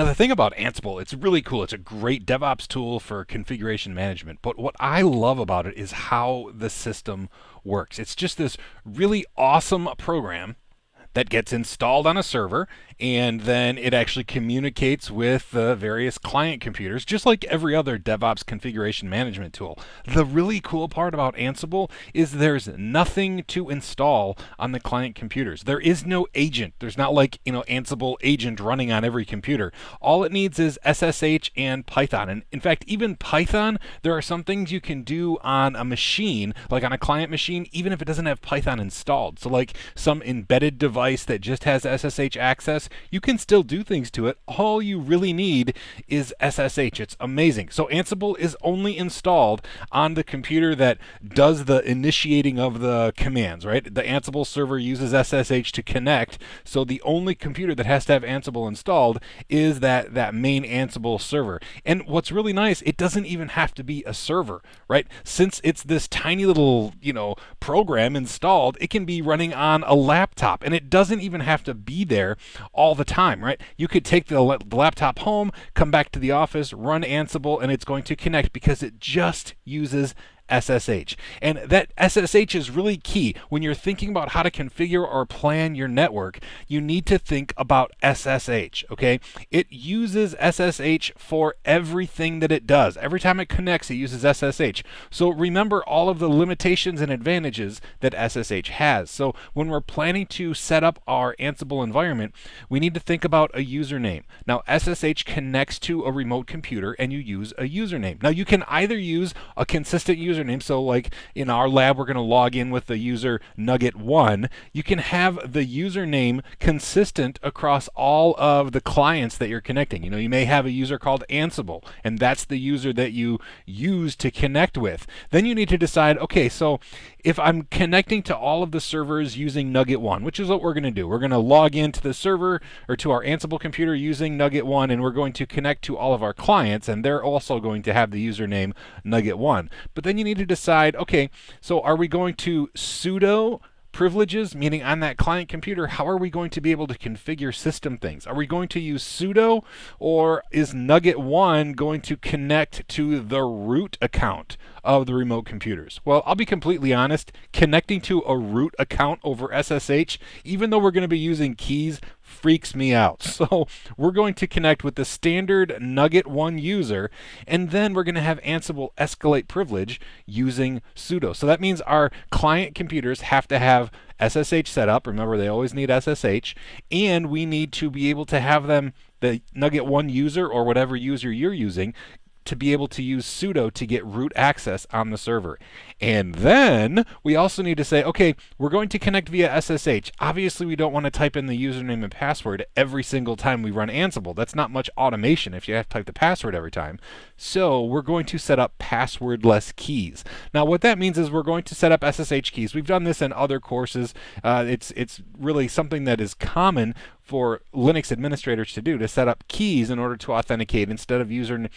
Now, the thing about Ansible, it's really cool. It's a great DevOps tool for configuration management. But what I love about it is how the system works. It's just this really awesome program that gets installed on a server, and then it actually communicates with the various client computers, just like every other DevOps configuration management tool. The really cool part about Ansible is there's nothing to install on the client computers. There is no agent. There's not like, Ansible agent running on every computer. All it needs is SSH and Python. And in fact, even Python, there are some things you can do on a machine, like on a client machine, even if it doesn't have Python installed. So like some embedded device that just has SSH access, you can still do things to it. All you really need is SSH. It's amazing. So Ansible is only installed on the computer that does the initiating of the commands, right? The Ansible server uses SSH to connect, so the only computer that has to have Ansible installed is that main Ansible server. And what's really nice, it doesn't even have to be a server, right? Since it's this tiny little, program installed, it can be running on a laptop, and it doesn't even have to be there all the time, right? You could take the laptop home, come back to the office, run Ansible, and it's going to connect because it just uses SSH. And that SSH is really key. When you're thinking about how to configure or plan your network, you need to think about SSH, okay? It uses SSH for everything that it does. Every time it connects, it uses SSH. So remember all of the limitations and advantages that SSH has. So when we're planning to set up our Ansible environment, we need to think about a username. Now, SSH connects to a remote computer and you use a username. Now, you can either use a consistent username. So like in our lab, we're going to log in with the user Nugget1. You can have the username consistent across all of the clients that you're connecting. You may have a user called Ansible, and that's the user that you use to connect with. Then you need to decide, okay, so if I'm connecting to all of the servers using Nugget1, which is what we're going to do. We're going to log into the server or to our Ansible computer using Nugget1, and we're going to connect to all of our clients, and they're also going to have the username Nugget1. But then you need to decide, okay, so are we going to sudo privileges, meaning on that client computer, how are we going to be able to configure system things? Are we going to use sudo, or is Nugget1 going to connect to the root account of the remote computers? Well, I'll be completely honest, connecting to a root account over SSH, even though we're going to be using keys, freaks me out. So we're going to connect with the standard Nugget1 user, and then we're going to have Ansible escalate privilege using sudo. So that means our client computers have to have SSH set up. Remember, they always need SSH, and we need to be able to have them, the Nugget1 user or whatever user you're using, to be able to use sudo to get root access on the server. And then we also need to say, okay, we're going to connect via SSH. Obviously, we don't want to type in the username and password every single time we run Ansible. That's not much automation if you have to type the password every time. So we're going to set up passwordless keys. Now, what that means is we're going to set up SSH keys. We've done this in other courses. It's really something that is common for Linux administrators to do, to set up keys in order to authenticate instead of using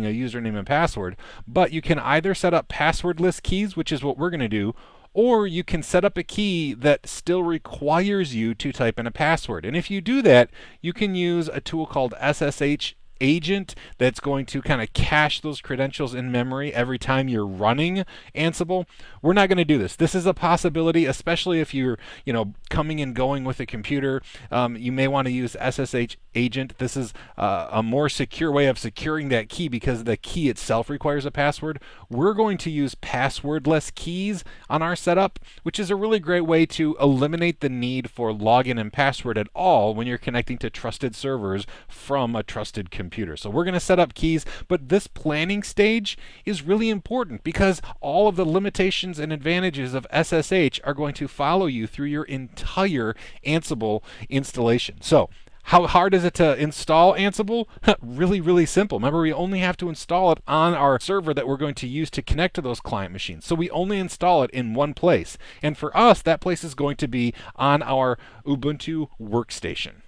a username and password. But you can either set up passwordless keys, which is what we're going to do, or you can set up a key that still requires you to type in a password. And if you do that, you can use a tool called SSH agent that's going to kind of cache those credentials in memory every time you're running Ansible. We're not going to do this. This is a possibility, especially if you're coming and going with a computer. You may want to use SSH agent. This is a more secure way of securing that key because the key itself requires a password. We're going to use passwordless keys on our setup, which is a really great way to eliminate the need for login and password at all when you're connecting to trusted servers from a trusted computer. So we're going to set up keys, but this planning stage is really important because all of the limitations and advantages of SSH are going to follow you through your entire Ansible installation. So how hard is it to install Ansible? Really, really simple. Remember, we only have to install it on our server that we're going to use to connect to those client machines. So we only install it in one place. And for us, that place is going to be on our Ubuntu workstation.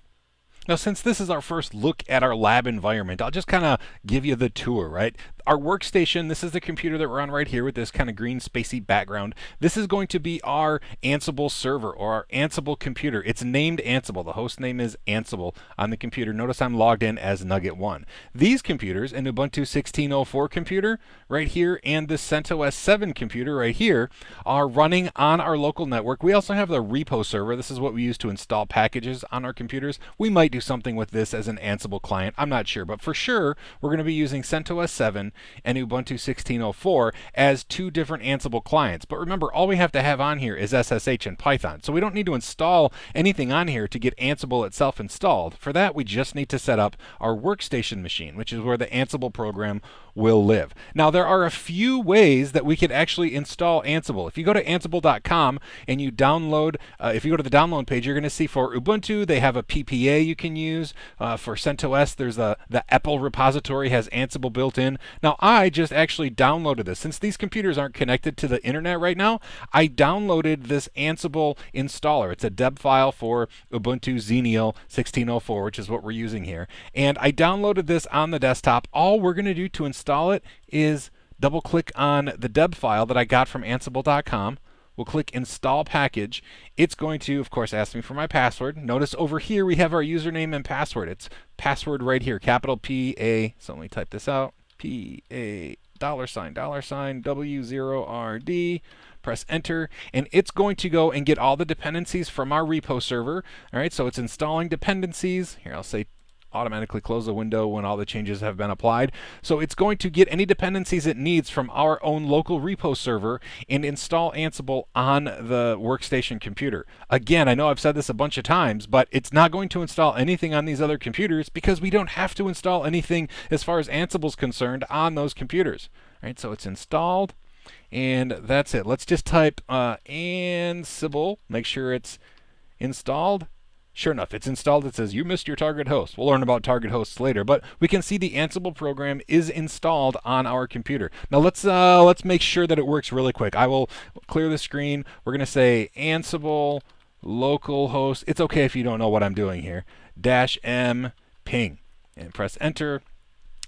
Now, since this is our first look at our lab environment, I'll just kind of give you the tour, right? our workstation, this is the computer that we're on right here with this kind of green spacey background. This is going to be our Ansible server or our Ansible computer. It's named Ansible. The host name is Ansible on the computer. Notice I'm logged in as Nugget1. These computers, an Ubuntu 16.04 computer right here and the CentOS 7 computer right here, are running on our local network. We also have the repo server. This is what we use to install packages on our computers. We might do something with this as an Ansible client. I'm not sure, but for sure, we're going to be using CentOS 7 and Ubuntu 16.04 as two different Ansible clients. But remember, all we have to have on here is SSH and Python. So we don't need to install anything on here to get Ansible itself installed. For that, we just need to set up our workstation machine, which is where the Ansible program will live. Now, there are a few ways that we could actually install Ansible. If you go to ansible.com and you download, if you go to the download page, you're going to see for Ubuntu, they have a PPA you can use. For CentOS, there's the Apple repository has Ansible built in. Now, I just actually downloaded this. Since these computers aren't connected to the internet right now, I downloaded this Ansible installer. It's a deb file for Ubuntu Xenial 16.04, which is what we're using here. And I downloaded this on the desktop. All we're going to do to install it is double click on the deb file that I got from ansible.com. We'll click install package. It's going to, of course, ask me for my password. Notice over here we have our username and password. It's password right here, capital P-A, so let me type this out, P-A $W0RD. Press enter, and it's going to go and get all the dependencies from our repo server. All right, so it's installing dependencies. Here, I'll say automatically close the window when all the changes have been applied. So it's going to get any dependencies it needs from our own local repo server and install Ansible on the workstation computer. Again, I know I've said this a bunch of times, but it's not going to install anything on these other computers because we don't have to install anything as far as Ansible's concerned on those computers. All right, so it's installed. And that's it. Let's just type Ansible, make sure it's installed. Sure enough, it's installed. It says you missed your target host. We'll learn about target hosts later, but we can see the Ansible program is installed on our computer. Now let's make sure that it works really quick. I will clear the screen. We're going to say Ansible localhost. It's okay if you don't know what I'm doing here. -m ping and press enter.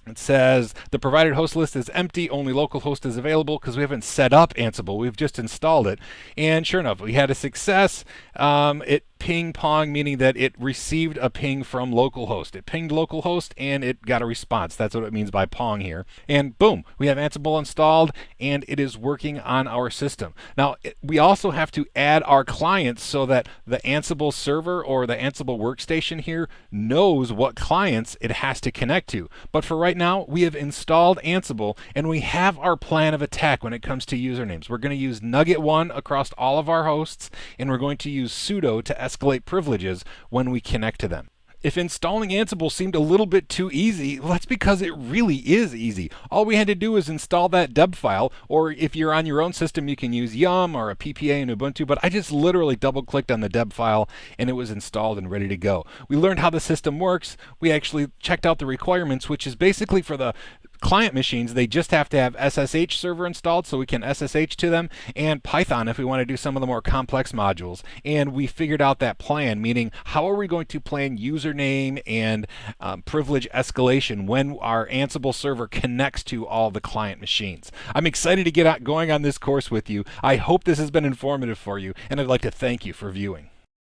It says the provided host list is empty, only localhost is available because we haven't set up Ansible, we've just installed it. And sure enough, we had a success. It ping pong, meaning that it received a ping from localhost. It pinged localhost and it got a response. That's what it means by pong here. And boom, we have Ansible installed and it is working on our system. Now, we also have to add our clients so that the Ansible server or the Ansible workstation here knows what clients it has to connect to. But for right now, we have installed Ansible and we have our plan of attack when it comes to usernames. We're going to use Nugget1 across all of our hosts, and we're going to use sudo to escalate privileges when we connect to them. If installing Ansible seemed a little bit too easy, well, that's because it really is easy. All we had to do is install that deb file, or if you're on your own system, you can use Yum or a PPA in Ubuntu, but I just literally double-clicked on the deb file and it was installed and ready to go. We learned how the system works. We actually checked out the requirements, which is basically for the client machines, they just have to have SSH server installed so we can SSH to them, and Python if we want to do some of the more complex modules. And we figured out that plan, meaning how are we going to plan username and privilege escalation when our Ansible server connects to all the client machines. I'm excited to get going on this course with you. I hope this has been informative for you, and I'd like to thank you for viewing.